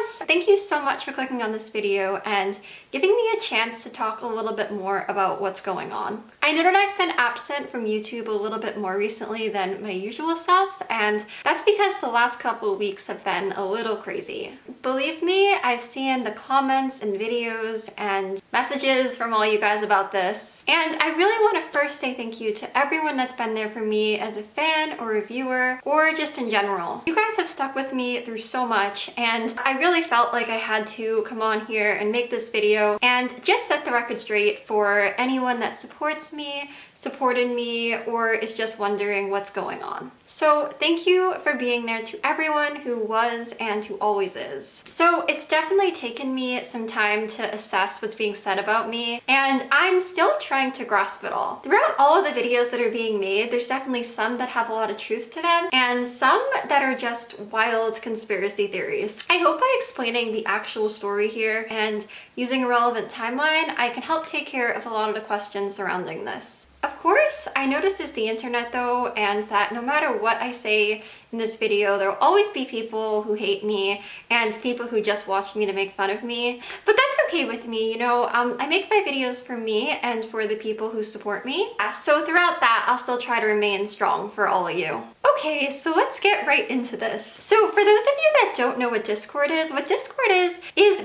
guys! Thank you so much for clicking on this video and giving me a chance to talk a little bit more about what's going on. I know that I've been absent from YouTube a little bit more recently than my usual self, and that's because the last couple of weeks have been a little crazy. Believe me, I've seen the comments and videos and messages from all you guys about this, and I really want to first say thank you to everyone that's been there for me as a fan or a viewer or just in general. You guys have stuck with me through so much, and I really felt like I had to come on here and make this video and just set the record straight for anyone that supports me, supported me, or is just wondering what's going on. So thank you for being there to everyone who was and who always is. So it's definitely taken me some time to assess what's being said about me, and I'm still trying to grasp it all. Throughout all of the videos that are being made, there's definitely some that have a lot of truth to them and some that are just wild conspiracy theories. I hope by explaining the actual story here and using a relevant timeline, I can help take care of a lot of the questions surrounding this. Of course, I know this is the internet though, and that no matter what I say in this video, there will always be people who hate me and people who just watch me to make fun of me. But that's okay with me, you know, I make my videos for me and for the people who support me. So throughout that, I'll still try to remain strong for all of you. Okay, so let's get right into this. So for those of you that don't know what Discord is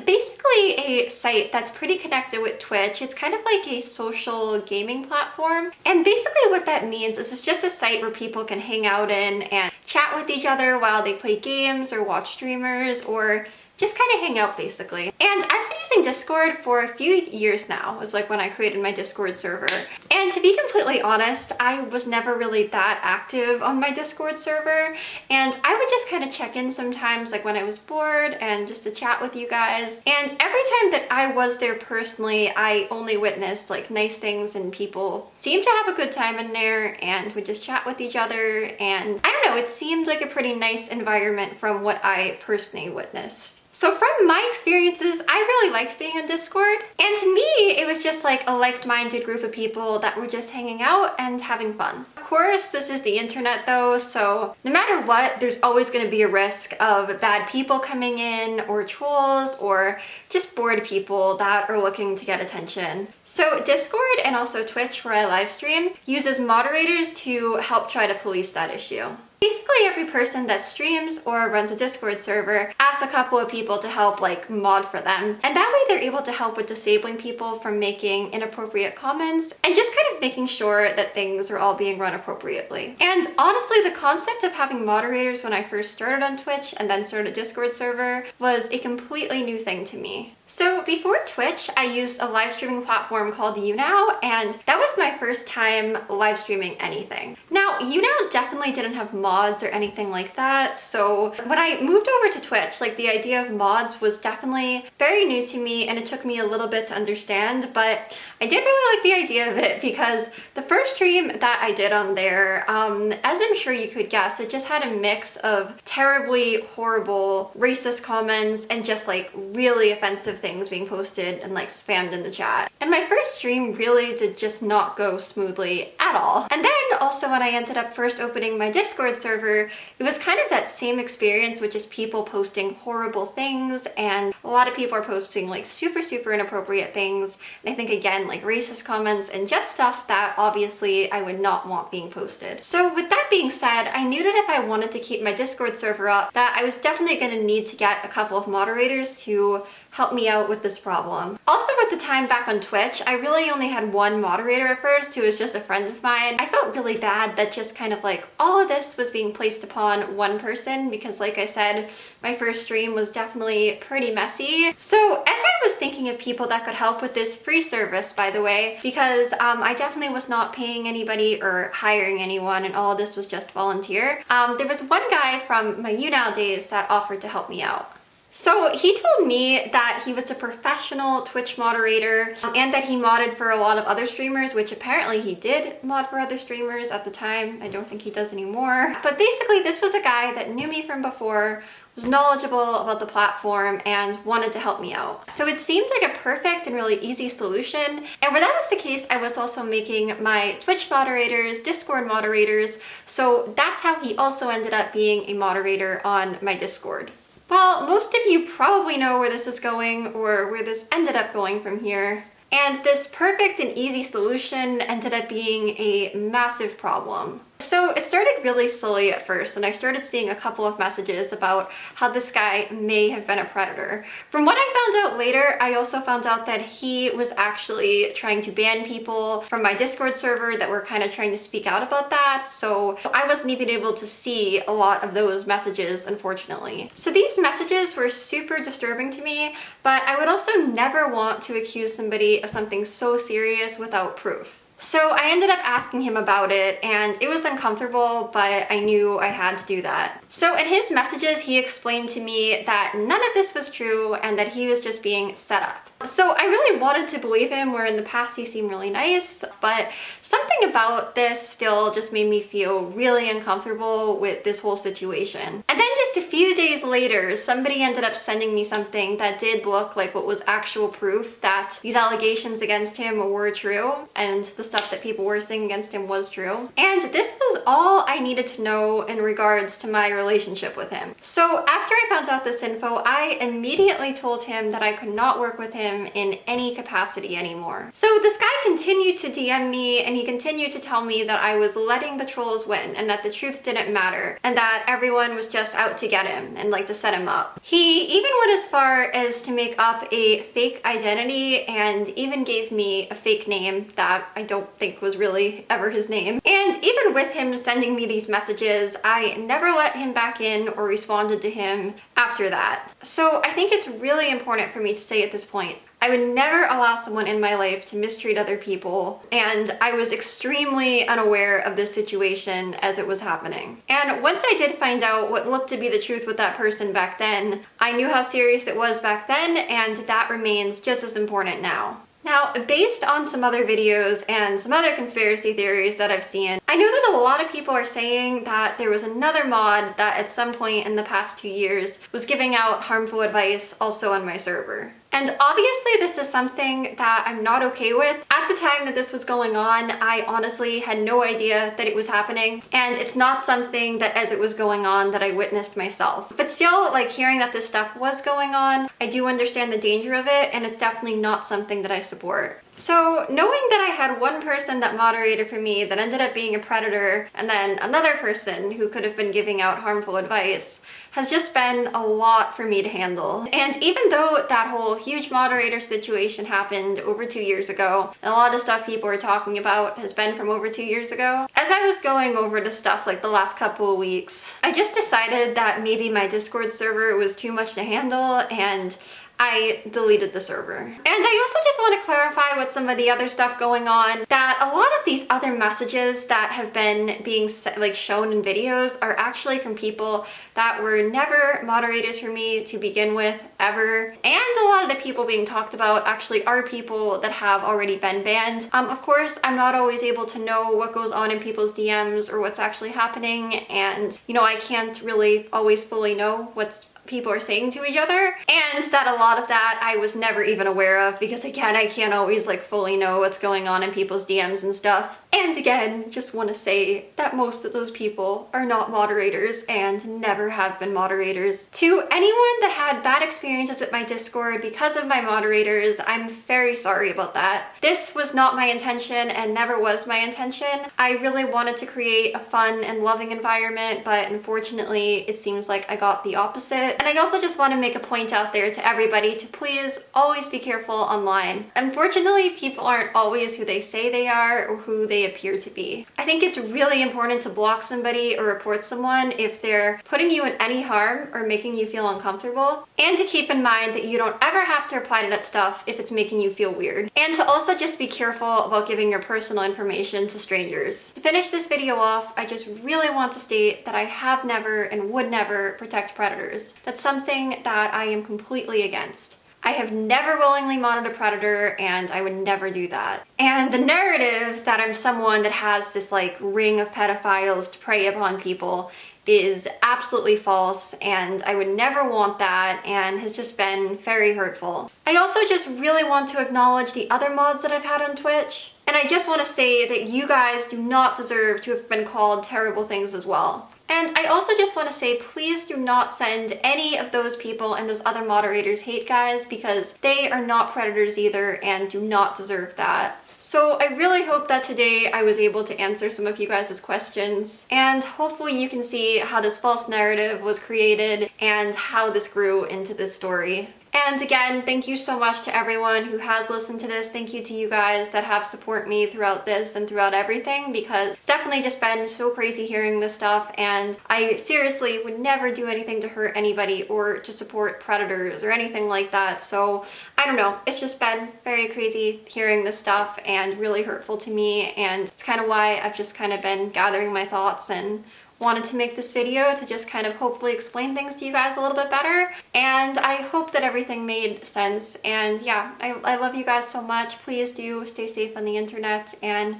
basically a site that's pretty connected with Twitch. It's kind of like a social gaming platform. And basically what that means is it's just a site where people can hang out in and chat with each other while they play games or watch streamers or just kind of hang out basically. And I've been using Discord for a few years now. It was like when I created my Discord server. And to be completely honest, I was never really that active on my Discord server. And I would just kind of check in sometimes like when I was bored and just to chat with you guys. And every time that I was there personally, I only witnessed like nice things and people seemed to have a good time in there and would just chat with each other. And I don't know, it seemed like a pretty nice environment from what I personally witnessed. So from my experiences, I really liked being on Discord. And to me, it was just like a like-minded group of people that were just hanging out and having fun. Of course, this is the internet though, so no matter what, there's always going to be a risk of bad people coming in or trolls or just bored people that are looking to get attention. So Discord and also Twitch, where I live stream, uses moderators to help try to police that issue. Basically, every person that streams or runs a Discord server asks a couple of people to help like mod for them. And that way they're able to help with disabling people from making inappropriate comments and just kind of making sure that things are all being run appropriately. And honestly, the concept of having moderators when I first started on Twitch and then started a Discord server was a completely new thing to me. So before Twitch, I used a live streaming platform called YouNow, and that was my first time live streaming anything. Now, YouNow definitely didn't have mods or anything like that, so when I moved over to Twitch, like the idea of mods was definitely very new to me, and it took me a little bit to understand, but I did really like the idea of it because the first stream that I did on there, as I'm sure you could guess, it just had a mix of terribly horrible racist comments and just like really offensive things being posted and like spammed in the chat. And my first stream really did just not go smoothly at all. And then also when I ended up first opening my Discord server, it was kind of that same experience, which is people posting horrible things, and a lot of people are posting like super inappropriate things. And I think again, like racist comments and just stuff that obviously I would not want being posted. So with that being said, I knew that if I wanted to keep my Discord server up, that I was definitely going to need to get a couple of moderators to help me out with this problem. Also, with the time back on Twitch, I really only had one moderator at first who was just a friend of mine. I felt really bad that just kind of like all of this was being placed upon one person because like I said, my first stream was definitely pretty messy. So as I was thinking of people that could help with this free service, by the way, because I definitely was not paying anybody or hiring anyone and all of this was just volunteer, there was one guy from my YouNow days that offered to help me out. So he told me that he was a professional Twitch moderator and that he modded for a lot of other streamers, which apparently he did mod for other streamers at the time. I don't think he does anymore. But basically this was a guy that knew me from before, was knowledgeable about the platform, and wanted to help me out. So it seemed like a perfect and really easy solution. And where that was the case, I was also making my Twitch moderators, Discord moderators. So that's how he also ended up being a moderator on my Discord. Well, most of you probably know where this is going or where this ended up going from here. And this perfect and easy solution ended up being a massive problem. So it started really slowly at first, and I started seeing a couple of messages about how this guy may have been a predator. From what I found out later, I also found out that he was actually trying to ban people from my Discord server that were kind of trying to speak out about that, so I wasn't even able to see a lot of those messages, unfortunately. So these messages were super disturbing to me, but I would also never want to accuse somebody of something so serious without proof. So I ended up asking him about it, and it was uncomfortable, but I knew I had to do that. So in his messages, he explained to me that none of this was true and that he was just being set up. So I really wanted to believe him, where in the past he seemed really nice, but something about this still just made me feel really uncomfortable with this whole situation. And then just a few days later, somebody ended up sending me something that did look like what was actual proof that these allegations against him were true, and the stuff that people were saying against him was true. And this was all I needed to know in regards to my relationship with him. So after I found out this info, I immediately told him that I could not work with him in any capacity anymore. So this guy continued to DM me, and he continued to tell me that I was letting the trolls win and that the truth didn't matter and that everyone was just out to get him and like to set him up. He even went as far as to make up a fake identity and even gave me a fake name that I don't think was really ever his name. And even with him sending me these messages, I never let him back in or responded to him after that. So I think it's really important for me to say at this point, I would never allow someone in my life to mistreat other people, and I was extremely unaware of this situation as it was happening. And once I did find out what looked to be the truth with that person back then, I knew how serious it was back then, and that remains just as important now. Now, based on some other videos and some other conspiracy theories that I've seen, I know that a lot of people are saying that there was another mod that at some point in the past 2 years was giving out harmful advice also on my server. And obviously this is something that I'm not okay with. At the time that this was going on, I honestly had no idea that it was happening, and it's not something that as it was going on that I witnessed myself. But still, like, hearing that this stuff was going on, I do understand the danger of it, and it's definitely not something that I support. So knowing that I had one person that moderated for me that ended up being a predator, and then another person who could have been giving out harmful advice, has just been a lot for me to handle. And even though that whole huge moderator situation happened over 2 years ago, and a lot of stuff people are talking about has been from over 2 years ago, as I was going over the stuff like the last couple of weeks, I just decided that maybe my Discord server was too much to handle, and I deleted the server. And I also just want to clarify with some of the other stuff going on that a lot of these other messages that have been being shown in videos are actually from people that were never moderators for me to begin with, ever. And a lot of the people being talked about actually are people that have already been banned. Of course, I'm not always able to know what goes on in people's DMs or what's actually happening, and I can't really always fully know what's people are saying to each other, and that a lot of that I was never even aware of, because again, I can't always fully know what's going on in people's DMs and stuff. And again, just want to say that most of those people are not moderators and never have been moderators. To anyone that had bad experiences with my Discord because of my moderators, I'm very sorry about that. This was not my intention and never was my intention. I really wanted to create a fun and loving environment, but unfortunately it seems like I got the opposite. And I also just want to make a point out there to everybody to please always be careful online. Unfortunately, people aren't always who they say they are or who they appear to be. I think it's really important to block somebody or report someone if they're putting you in any harm or making you feel uncomfortable, and to keep in mind that you don't ever have to reply to that stuff if it's making you feel weird. And to also just be careful about giving your personal information to strangers. To finish this video off, I just really want to state that I have never and would never protect predators. That's something that I am completely against. I have never willingly modded a predator, and I would never do that. And the narrative that I'm someone that has this ring of pedophiles to prey upon people is absolutely false, and I would never want that, and has just been very hurtful. I also just really want to acknowledge the other mods that I've had on Twitch, and I just want to say that you guys do not deserve to have been called terrible things as well. And I also just want to say, please do not send any of those people and those other moderators hate, guys, because they are not predators either and do not deserve that. So I really hope that today I was able to answer some of you guys' questions, and hopefully you can see how this false narrative was created and how this grew into this story. And again, thank you so much to everyone who has listened to this. Thank you to you guys that have supported me throughout this and throughout everything, because it's definitely just been so crazy hearing this stuff, and I seriously would never do anything to hurt anybody or to support predators or anything like that. So I don't know, it's just been very crazy hearing this stuff and really hurtful to me, and it's kind of why I've just kind of been gathering my thoughts and wanted to make this video to just kind of hopefully explain things to you guys a little bit better. And I hope that everything made sense. And yeah, I love you guys so much. Please do stay safe on the internet. And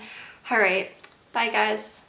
all right, bye guys.